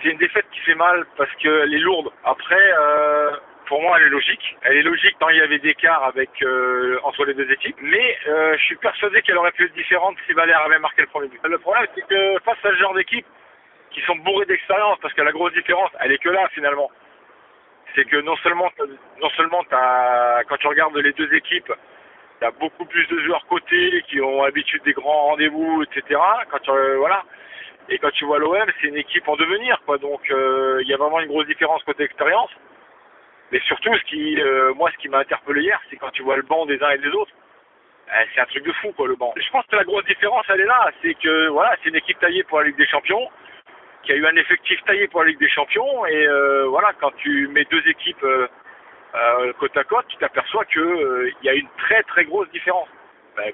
C'est une défaite qui fait mal parce qu'elle est lourde. Après, pour moi, elle est logique. Elle est logique tant il y avait d'écart avec entre les deux équipes. Mais je suis persuadé qu'elle aurait pu être différente si Valère avait marqué le premier but. Le problème, c'est que face à ce genre d'équipe qui sont bourrés d'expérience, parce que la grosse différence, elle est que là finalement. C'est que non seulement quand tu regardes les deux équipes, il y a beaucoup plus de joueurs cotés qui ont l'habitude des grands rendez-vous, etc. Voilà. Et quand tu vois l'OM, c'est une équipe en devenir, quoi. Donc il y a vraiment une grosse différence côté expérience. Mais surtout, ce qui m'a interpellé hier, c'est quand tu vois le banc des uns et des autres. C'est un truc de fou, quoi, le banc. Je pense que la grosse différence, elle est là. C'est que voilà, c'est une équipe taillée pour la Ligue des Champions, qui a eu un effectif taillé pour la Ligue des Champions. Et voilà, quand tu mets deux équipes côte à côte, tu t'aperçois que il y a une très très grosse différence.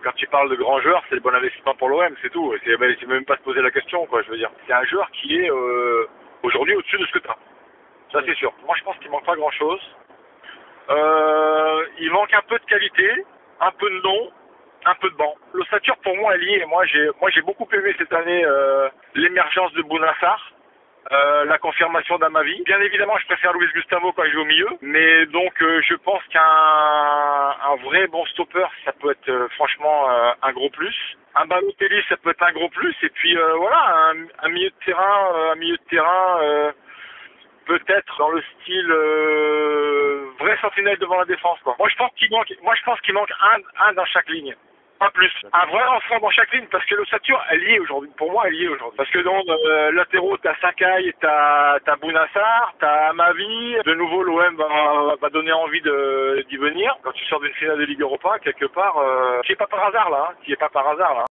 Quand tu parles de grands joueurs, c'est le bon investissement pour l'OM, c'est tout. C'est même pas se poser la question, quoi, je veux dire. C'est un joueur qui est aujourd'hui au-dessus de ce que tu as. Ça, c'est sûr. Moi, je pense qu'il manque pas grand-chose. Il manque un peu de qualité, un peu de nom, un peu de banc. L'ossature, pour moi, est liée. Moi, j'ai beaucoup aimé cette année l'émergence de Bounassar. La confirmation d'Amavi. Bien évidemment, je préfère Luis Gustavo quand il joue au milieu, mais donc je pense qu'un vrai bon stopper, ça peut être franchement un gros plus. Un Balotelli, ça peut être un gros plus. Et puis voilà, un milieu de terrain, peut-être dans le style vrai sentinelle devant la défense, quoi. Moi, je pense qu'il manque un dans chaque ligne. Pas plus. Un vrai enfant dans chaque ligne, parce que l'ossature, elle y est aujourd'hui. Pour moi, elle y est aujourd'hui. Parce que dans latéraux, t'as Sakai, t'as Bounassar, t'as Amavi. De nouveau, l'OM va donner envie d'y venir. Quand tu sors d'une finale de Ligue Europa, quelque part, qui est pas par hasard là.